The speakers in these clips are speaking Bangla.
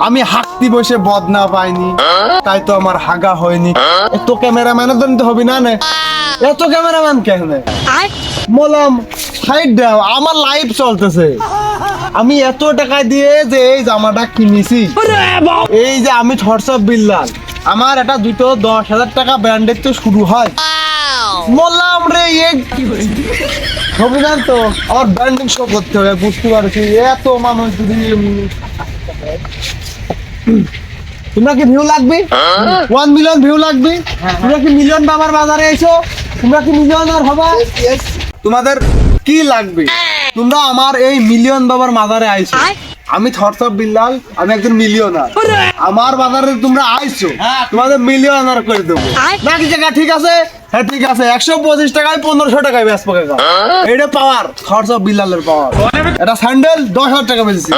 আমি হাঁকতি বসে বদনা পাইনি, তাই তো আমার হাগা হয়নি। এত ক্যামেরাম্যানের জন্য তো হবি না নে, এত ক্যামেরাম্যান কেন বললাম সাইড দাও, আমার লাইভ চলতেছে। আমি এত টাকা দিয়ে যে এই জামাটা কিনেছি, এই যে আমি থরসব বিল্লাল, আমার এটা দুটো 10,000 টাকা ব্র্যান্ডের তো শুরু হয়। বললাম রে অভিযান তো আমার ব্র্যান্ডিং শো করতে হবে, বুঝতে পারছি। এত মানুষ যদি তোমরা কি ভিউ লাগবে 1 মিলিয়ন ভিউ লাগবে, তোমরা কি মিলিয়ন বাবার বাজারে এসো, তোমরা কি মিলিয়নার হবা, তোমাদের কি লাগবে? তোমরা আমার এই মিলিয়ন বাবার মাজারে আইছো, আমি থরসব বিল্লাল, আমি একজন মিলিয়নার। আমার বাজারে তোমরা আইছো, তোমাদের মিলিয়নার করে দেবো নাকি জায়গা? ঠিক আছে, হ্যাঁ ঠিক আছে, 125 টাকায় 1500 টাকায় বেচবো। এইটা পাওয়ার, থরসব বিল্লালের পাওয়ার। এটা স্যান্ডেল 10,000 টাকা বেচেছি।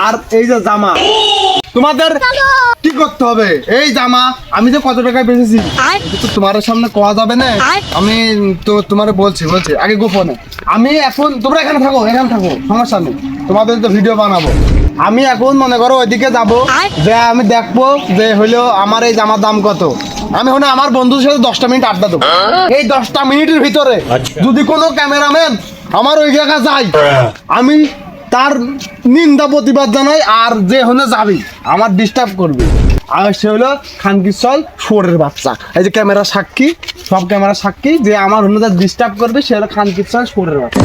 আর এই যে জামা, তোমাদের কি করতে হবে? এই জামা আমি যে কত টাকায় বেচেছি তো তোমার সামনে কোয়া যাবে না, আমি তো তোমার বলছি আগে গোপনে। আমি এখন তোমরা এখানে থাকো, সমস্যা নেই, তোমাদের তো ভিডিও বানাবো। আমি এখন মনে করো ওইদিকে যাবো, যে আমি দেখবো যে হইলো আমার এই জামার দাম কত। আমি হলে আমার বন্ধুর সাথে 10টা মিনিট আড্ডা দেবো। এই 10টা মিনিটের ভিতরে যদি কোনো ক্যামেরাম্যান আমার ওই জায়গা যায়, আমি তার নিন্দা প্রতিবাদ জানাই। আর যে হলে যাবি আমার ডিস্টার্ব করবে, আর সে হলো খানকিশল শুয়োরের বাচ্চা। এই যে ক্যামেরা সাক্ষী, সব ক্যামেরা সাক্ষী, যে আমার হলে যা ডিস্টার্ব করবে সে হলো খানকিশল শুয়োরের বাচ্চা।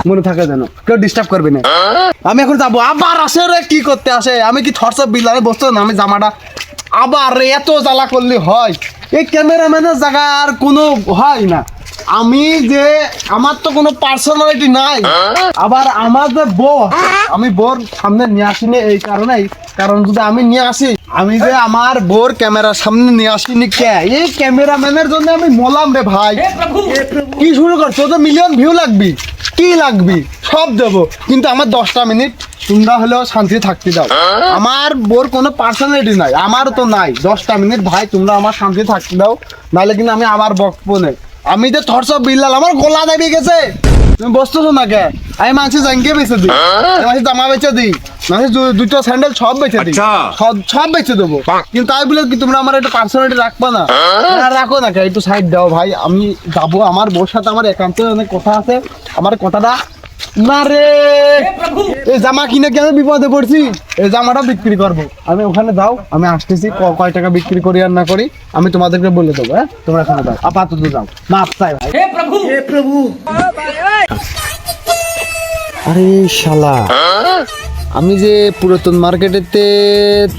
মনে থাকে যেন কেউ ডিস্টার্ব করবে না। আমি এখন যাবো, আবার আসে রে কি করতে আসে? আমি কি থরসব বিল্লালে বসতো না? আমি জামাটা আবার এত জ্বালা করলে হয়? এই ক্যামেরাম্যানের জায়গা আর কোনো হয় না। আমি যে আমার তো কোনো পার্সোনালিটি নাই, আবার আমার যে বউ, আমি বোর সামনে নিয়ে আসিনি এই কারণেই, কারণ যদি আমি নিয়ে আসি, আমি যে আমার বোর ক্যামেরার সামনে নিয়ে আসিনি কে? এই ক্যামেরাম্যানের জন্য আমি মলাম রে ভাই। কি শুরু করছো? তো মিলিয়ন ভিউ লাগবি, কি লাগবি সব দেবো, কিন্তু আমার 10টা মিনিট তোমরা হলেও শান্তিতে থাকতে দাও। আমার বোর কোনো পার্সোনালিটি নাই, আমার তো নাই। 10টা মিনিট ভাই তোমরা আমার শান্তিতে থাকতে দাও, নাহলে কিন্তু আমি আবার বকবো না। আমি যে থরসব বিল্লাল, আমার গোলা দাবি গেছে, তুমি বসতেছো না কে? আমি মানুষের জাঙ্গিয়ে বেঁচে দিই, মানুষের জামা বেঁচে দিই, মানুষের দুটো স্যান্ডেল সব বেঁচে দিই, সব বেঁচে দেবো। কিন্তু তাই বলে কি তোমরা আমার একটা পার্সোনালিটি রাখবা না? রাখো না কে? একটু সাইড দাও ভাই, আমি যাবো। আমার বোর সাথে আমার একান্ত অনেক কথা আছে, আমার কথাটা না রে। এই জামা কিনে কি আমি বিপদে পড়ছি? এই জামাটা বিক্রি করবো আমি, ওখানে যাও, আমি আসতেছি। কয় টাকা বিক্রি করি আর না করি আমি তোমাদেরকে বলে দেবো। হ্যাঁ, তোমরা এখানে যাও, আপাতত যাও। মাপ চাই ভাই। হে প্রভু। আরে শালা, আমি যে পুরাতন মার্কেটেতে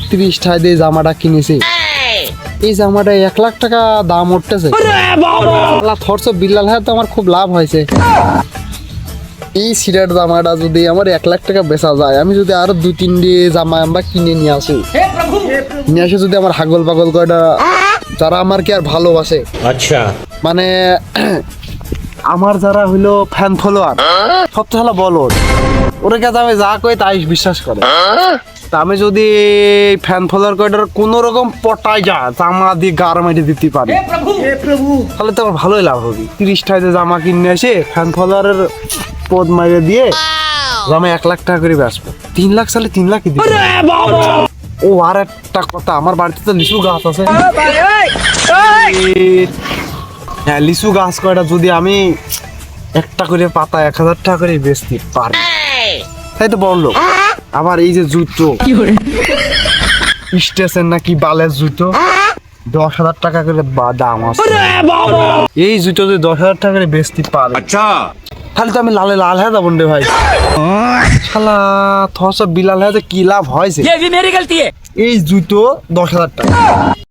30 টাকা দিয়ে জামাটা কিনেছি, এই জামাটা 1 লাখ টাকা দাম উঠতেছে। থরসব বিল্লাল, হ্যাঁ তো আমার খুব লাভ হয়েছে। এই সিরাট জামাটা যদি আমার 1 লাখ টাকা বেচা যায়, আমি যদি আরো 2-3 দিয়ে জামা আমরা কিনে নিয়ে আসি, যদি আমার হাগল পাগল কয়টা যারা আমার কি আর ভালোবাসে, আচ্ছা মানে আমার যারা হইলো ফ্যান ফলোয়ার, সবচেয়ে ভালো বলো ওরা কাছে আমি যা কই তাই বিশ্বাস করে। তা আমি যদি ফ্যান ফলোয়ার কয়টার কোন রকম পটায় জামা দিয়ে গারমেন্টে দিতে পারি, তাহলে তো আমার ভালোই লাভ হবে। 30 টাকা জামা কিনে এসে ফ্যান ফলোয়ারের পদ মাইরে দিয়ে জামা 1 লাখ টাকা করে বেচবো। 3 লাখ সালে 3 লাখই দিবে। ও আর একটা কথা, আমার বাড়িতে তো লিচু গাছ আছে। হ্যাঁ, লিচু গাছ কয়টা যদি আমি একটা করে পাতা 1000 টাকা করে বেচতে পারি, তাই তো বললো। আবার এই যে জুতো স্টেশন নাকি বালের জুতো 10,000 টাকা করে দাম আছে। এই জুতো যদি 10,000 টাকা করে বেচতে পারে, আচ্ছা তাহলে তো আমি লাল হয়ে যাবো রে ভাই। শালা থরসব বিল্লাল হয়ে কি লাভ হয়েছে? এই জুতো 10,000 টাকা।